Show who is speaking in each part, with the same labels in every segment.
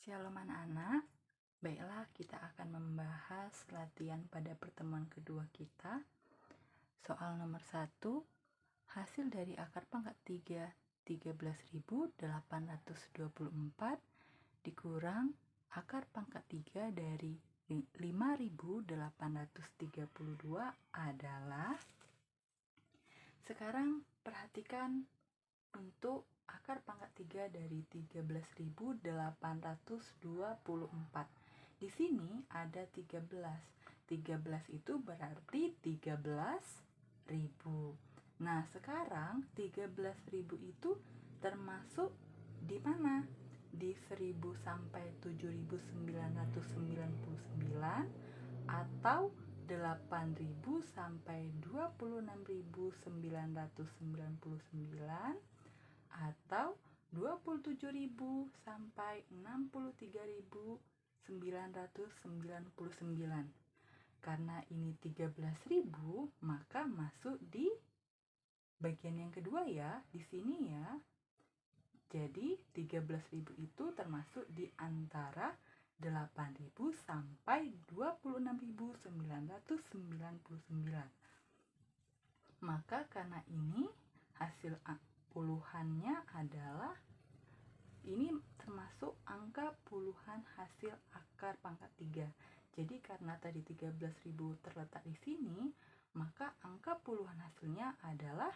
Speaker 1: Shalom anak-anak, baiklah kita akan membahas latihan pada pertemuan kedua kita. Soal nomor 1, hasil dari akar pangkat 3, 13.824 dikurang akar pangkat 3 dari 5.832 adalah. Sekarang perhatikan untuk akar pangkat 3 dari 13.824. Di sini ada 13. 13 itu berarti 13.000. Nah, sekarang 13.000 itu termasuk di mana? Di 1.000 sampai 7.999 atau 8.000 sampai 26.999 atau 27.000 sampai 63.999. Karena ini 13.000, maka masuk di bagian yang kedua ya, di sini ya. Jadi 13.000 itu termasuk di antara 8.000 sampai 26.999. Maka karena ini hasil puluhannya adalah, ini termasuk angka puluhan hasil akar pangkat 3. Jadi karena tadi 13.000 terletak di sini, maka angka puluhan hasilnya adalah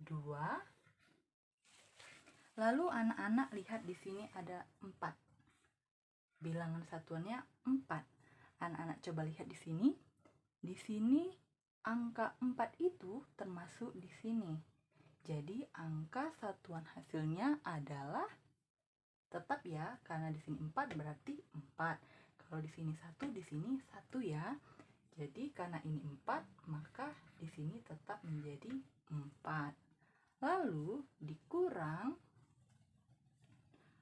Speaker 1: 2. Lalu anak-anak lihat di sini ada 4. Bilangan satuannya 4. Anak-anak coba lihat di sini. Di sini angka 4 itu termasuk di sini. Jadi angka satuan hasilnya adalah tetap ya, karena di sini 4 berarti 4. Kalau di sini 1, di sini 1 ya. Jadi karena ini 4, maka di sini tetap menjadi 4. Lalu dikurang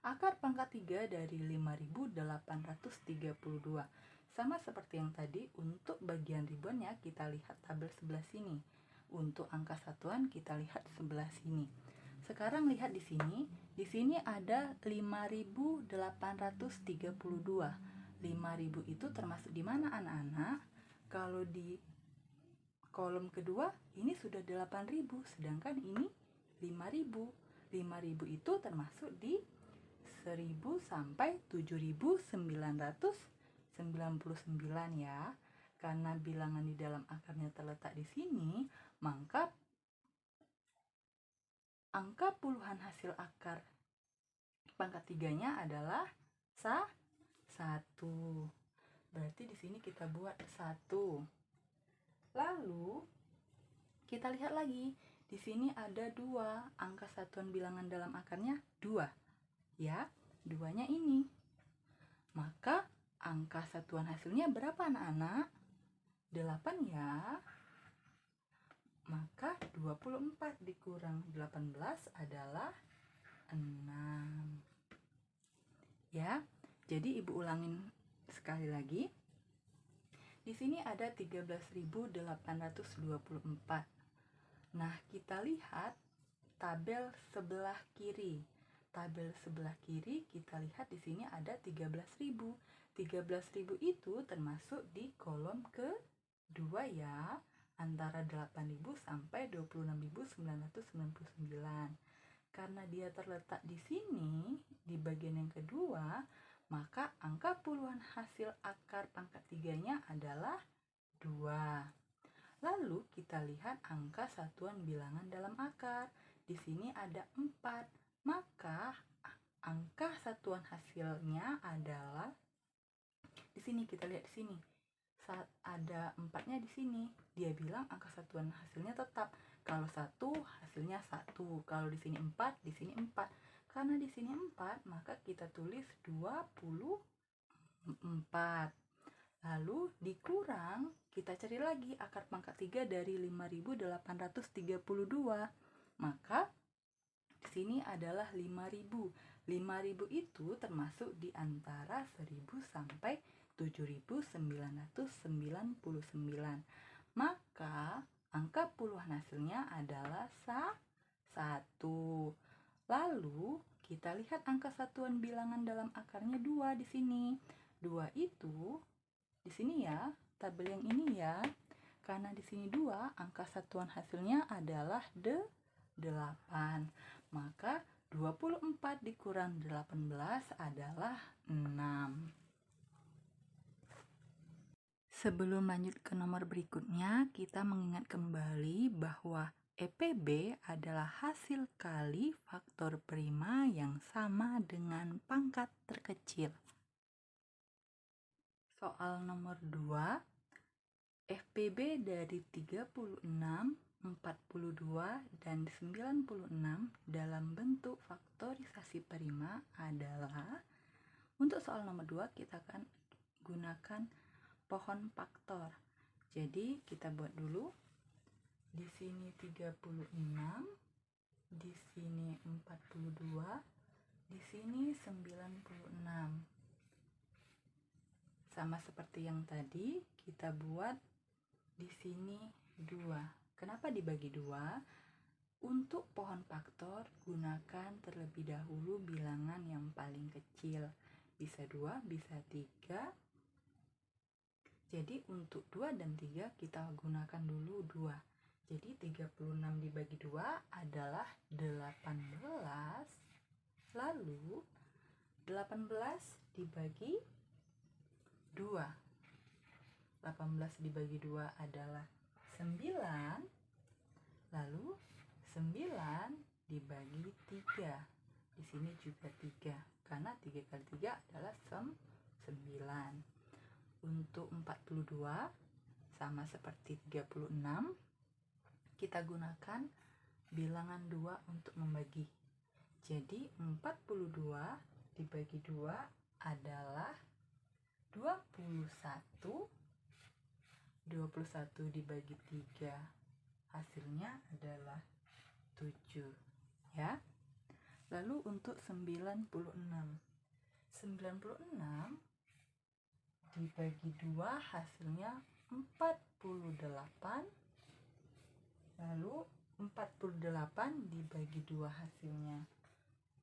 Speaker 1: akar pangkat 3 dari 5.832. Sama seperti yang tadi, untuk bagian ribuannya kita lihat tabel sebelah sini. Untuk angka satuan kita lihat sebelah sini. Sekarang lihat di sini ada 5.832. 5.000 itu termasuk di mana anak-anak? Kalau di kolom kedua ini sudah 8.000, sedangkan ini 5.000. 5.000 itu termasuk di 1.000 sampai 7.999 ya. Karena bilangan di dalam akarnya terletak di sini, maka angka puluhan hasil akar pangkat 3-nya adalah 1. Berarti di sini kita buat 1. Lalu kita lihat lagi, di sini ada 2. Angka satuan bilangan dalam akarnya 2. Ya, 2-nya ini. Maka angka satuan hasilnya berapa anak-anak? 8 ya. Maka 24 dikurang 18 adalah 6. Ya, jadi ibu ulangin sekali lagi. Di sini ada 13.824. Nah, kita lihat tabel sebelah kiri. Tabel sebelah kiri kita lihat di sini ada 13.000. 13.000 itu termasuk di kolom kedua ya, antara 8.000 sampai 26.999. Karena dia terletak di sini di bagian yang kedua, maka angka puluhan hasil akar pangkat 3-nya adalah 2. Lalu kita lihat angka satuan bilangan dalam akar. Di sini ada 4. Maka angka satuan hasilnya adalah, di sini kita lihat di sini. Saat ada 4-nya di sini, dia bilang angka satuan hasilnya tetap. Kalau 1 hasilnya 1. Kalau di sini 4, di sini 4. Karena di sini 4, maka kita tulis 24. Lalu dikurang, kita cari lagi akar pangkat 3 dari 5.832. Maka di sini adalah 5.000. 5.000 itu termasuk di antara 1.000 sampai 7.999. Maka angka puluhan hasilnya adalah 1. Lalu kita lihat angka satuan bilangan dalam akarnya 2 di sini. 2 itu di sini ya, tabel yang ini ya. Karena di sini 2, angka satuan hasilnya adalah 8. Maka 24 dikurang 18 adalah 6. Sebelum lanjut ke nomor berikutnya, kita mengingat kembali bahwa EPB adalah hasil kali faktor prima yang sama dengan pangkat terkecil. Soal nomor 2, FPB dari 36, 42, dan 96 dalam bentuk faktorisasi prima adalah, untuk soal nomor 2 kita akan gunakan pohon faktor. Jadi kita buat dulu. Di sini 36, di sini 42, di sini 96. Sama seperti yang tadi, kita buat di sini 2. Kenapa dibagi 2? Untuk pohon faktor, gunakan terlebih dahulu bilangan yang paling kecil. Bisa 2, bisa 3. Jadi untuk 2 dan 3 kita gunakan dulu 2. Jadi 36 dibagi 2 adalah 18. Lalu 18 dibagi 2. 18 dibagi 2 adalah 9. Lalu 9 dibagi 3. Di sini juga 3. Karena 3 kali 3 adalah 9. Untuk 42 sama seperti 36, kita gunakan bilangan 2 untuk membagi. Jadi 42 dibagi 2 adalah 21. 21 dibagi 3 hasilnya adalah 7 ya. Lalu untuk 96 dibagi 2 hasilnya 48. Lalu 48 dibagi 2 hasilnya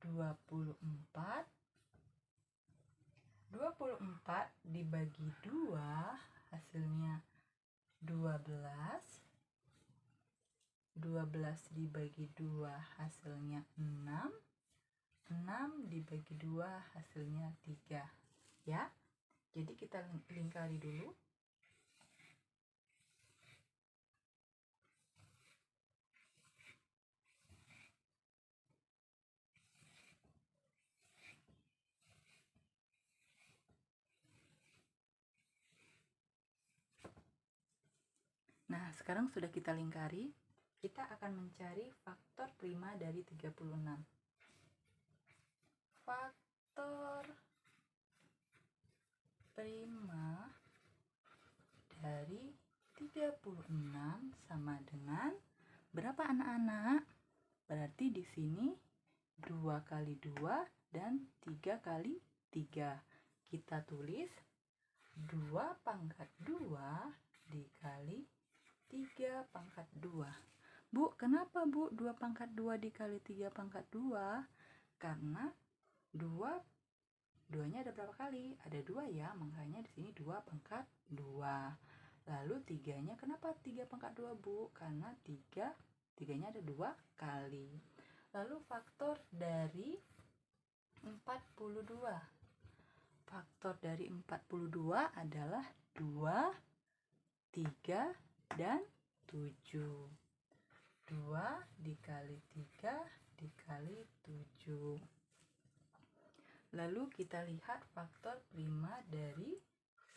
Speaker 1: 24. 24 dibagi 2 hasilnya 12. 12 dibagi 2 hasilnya 6. 6 dibagi 2 hasilnya 3 ya. Jadi kita lingkari dulu. Nah, sekarang sudah kita lingkari, kita akan mencari faktor prima dari 36. Faktor prima dari 36 sama dengan berapa anak-anak? Berarti di sini 2 kali 2 dan 3 kali 3. Kita tulis 2 pangkat 2 dikali 3 pangkat 2. Bu, kenapa Bu 2 pangkat 2 dikali 3 pangkat 2? Karena 2-nya ada berapa kali? Ada 2 ya, makanya di sini 2 pangkat 2. Lalu 3-nya kenapa 3 pangkat 2 Bu? Karena 3-nya ada 2 kali. Lalu faktor dari 42. Faktor dari 42 adalah 2, 3, dan 7. 2 dikali 3 dikali 7. Lalu kita lihat faktor prima dari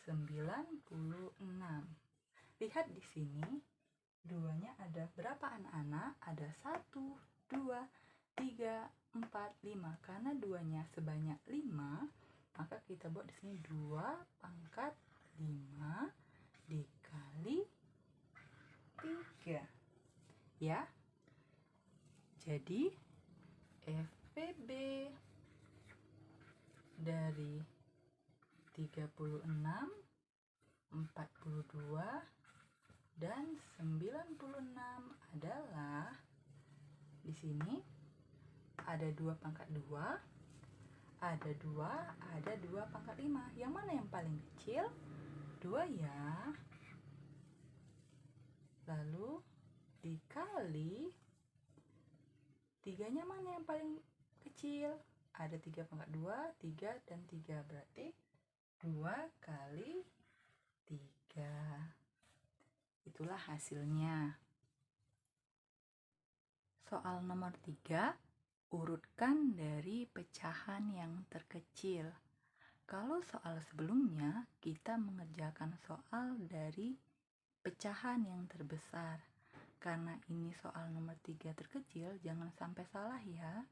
Speaker 1: 96. Lihat di sini, 2-nya ada berapa anak-anak? Ada 1, 2, 3, 4, 5. Karena 2-nya sebanyak 5, maka kita buat di sini 2 pangkat 5 dikali 3. Ya. Jadi FPB dari 36, 42, dan 96 adalah di sini Ada 2 pangkat 2, ada 2, ada 2 pangkat 5. Yang mana yang paling kecil? 2 ya. Lalu dikali 3-nya mana yang paling kecil? Ada 3 pangkat 2, 3 dan 3. Berarti 2 kali 3. Itulah hasilnya. Soal nomor 3, urutkan dari pecahan yang terkecil. Kalau soal sebelumnya, kita mengerjakan soal dari pecahan yang terbesar. Karena ini soal nomor 3 terkecil, jangan sampai salah ya.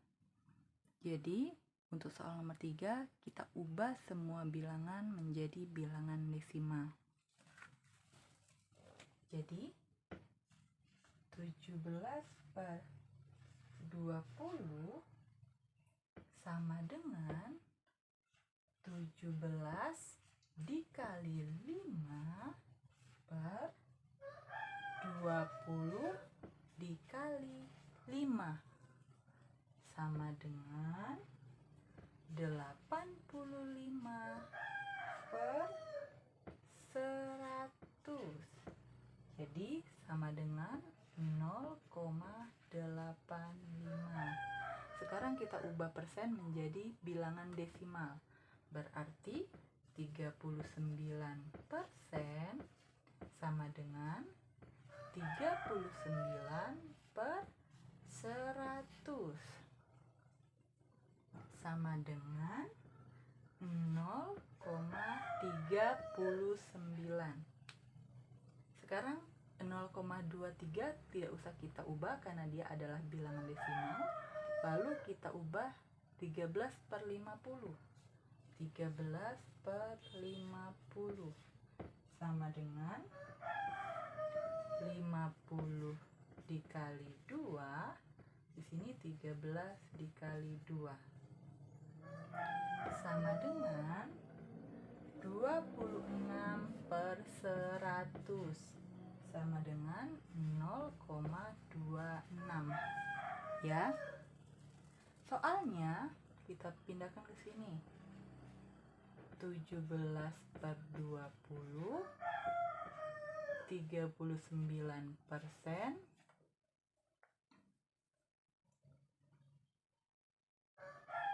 Speaker 1: Jadi, untuk soal nomor 3, kita ubah semua bilangan menjadi bilangan desimal. Jadi, 17/20 sama dengan 17 dikali 5 per 20 dikali 5 sama dengan 85 per 100. Jadi sama dengan 0,85. Sekarang kita ubah persen menjadi bilangan desimal. Berarti 39% sama dengan 39 per 100 sama dengan 0,39. Sekarang 0,23 tidak usah kita ubah karena dia adalah bilangan desimal. Lalu kita ubah 13/50. 13/50 sama dengan 50 dikali 2. Di sini 13 dikali 2 sama dengan 26 per 100 sama dengan 0,26 ya. Soalnya kita pindahkan ke sini. 17/20 39%,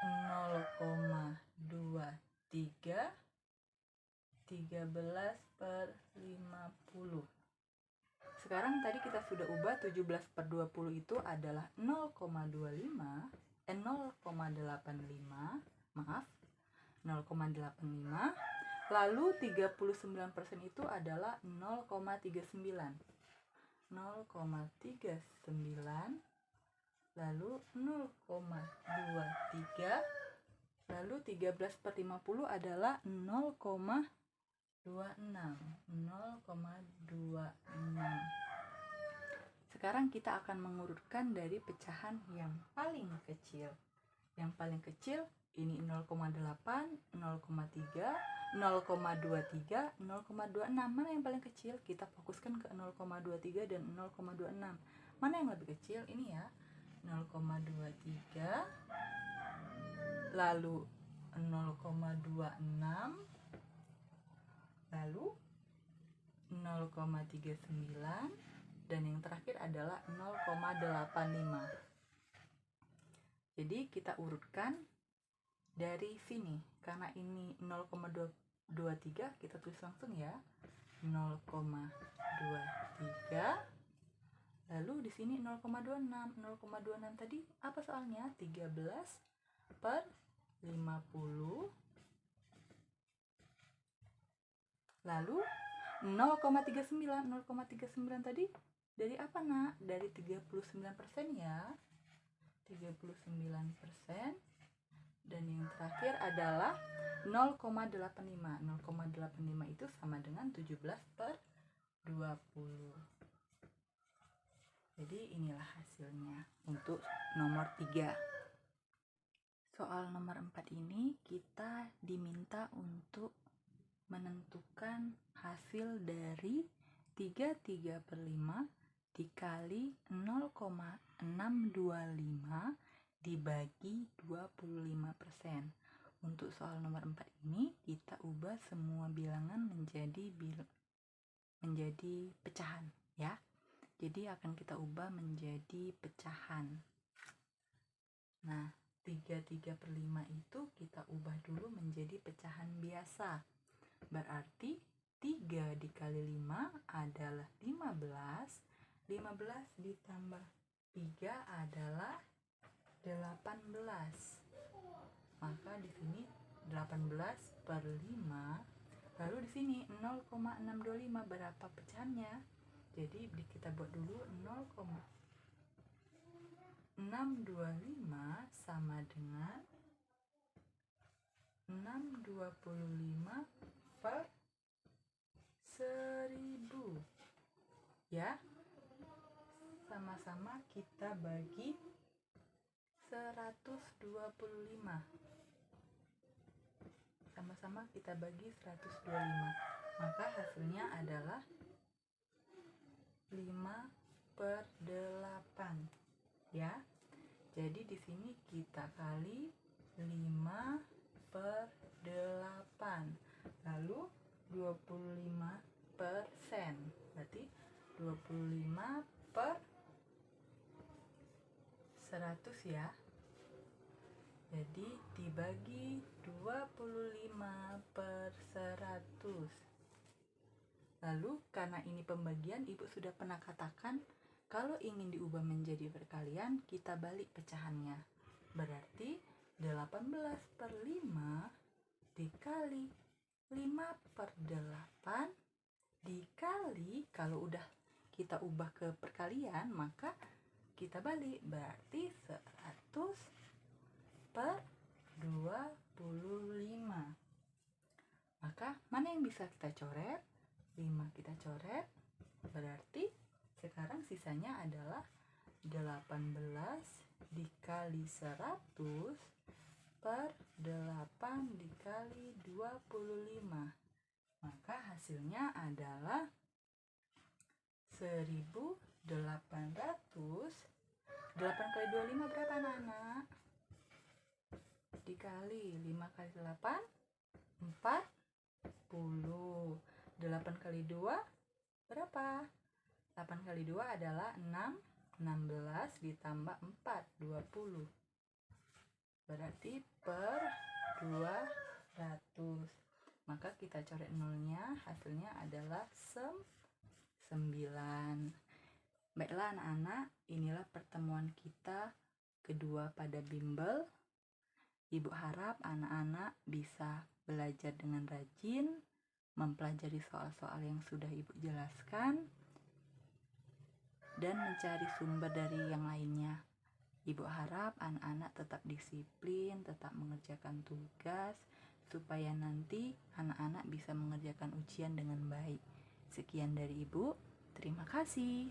Speaker 1: 0,23, 13/50. Sekarang tadi kita sudah ubah 17/20 itu adalah 0,85, 0,85, maaf, 0,85. Lalu 39% itu adalah 0,39. 0,39 lalu 0,23 lalu 13/50 adalah 0,26. Sekarang kita akan mengurutkan dari pecahan yang paling kecil. Yang paling kecil ini 0,8, 0,3, 0,23, 0,26. Mana yang paling kecil? Kita fokuskan ke 0,23 dan 0,26. Mana yang lebih kecil? Ini ya, 0,23, lalu 0,26, lalu 0,39, dan yang terakhir adalah 0,85. Jadi kita urutkan dari sini. Karena ini 0,23, kita tulis langsung ya. 0,23. Lalu di sini 0,26. 0,26 tadi apa soalnya? 13/50. Lalu 0,39. 0,39 tadi dari apa, Nak? Dari 39% ya. 39%. Dan yang terakhir adalah 0,85. 0,85 itu sama dengan 17/20. Jadi inilah hasilnya untuk nomor 3. Soal nomor 4 ini kita diminta untuk menentukan hasil dari 33/5 dikali 0,625 dibagi 25%. Untuk soal nomor 4 ini kita ubah semua bilangan menjadi pecahan ya. Jadi akan kita ubah menjadi pecahan. Nah, 33/5 itu kita ubah dulu menjadi pecahan biasa. Berarti 3 dikali 5 adalah 15. 15 ditambah 3 adalah 18. Maka di sini 18/5. Lalu di sini 0,625 berapa pecahannya? Jadi kita buat dulu 0,625 sama dengan 625 per 1000 ya. Sama-sama kita bagi 125. Sama-sama kita bagi 125. Maka hasilnya adalah 5/8 ya. Jadi di sini kita kali 5/8. Lalu 25%. Berarti 25 per 100 ya. Jadi dibagi 25 per 100. Lalu karena ini pembagian, Ibu sudah pernah katakan kalau ingin diubah menjadi perkalian, kita balik pecahannya. Berarti 18/5 dikali 5/8 dikali, kalau udah kita ubah ke perkalian maka kita balik, berarti 100/25. Maka mana yang bisa kita coret? 5 kita coret, berarti sekarang sisanya adalah 18 dikali 100 per 8 dikali 25. Maka hasilnya adalah 1800. 8 kali 25 berapa anak-anak? Dikali 5 kali 8 40. 8 kali 2 berapa? 8 kali 2 adalah 6. 16 ditambah 4 20. Berarti per 200. Maka kita coret nolnya, hasilnya adalah 9. Baiklah anak-anak, inilah pertemuan kita kedua pada bimbel. Ibu harap anak-anak bisa belajar dengan rajin, mempelajari soal-soal yang sudah Ibu jelaskan, dan mencari sumber dari yang lainnya. Ibu harap anak-anak tetap disiplin, tetap mengerjakan tugas, supaya nanti anak-anak bisa mengerjakan ujian dengan baik. Sekian dari Ibu, terima kasih.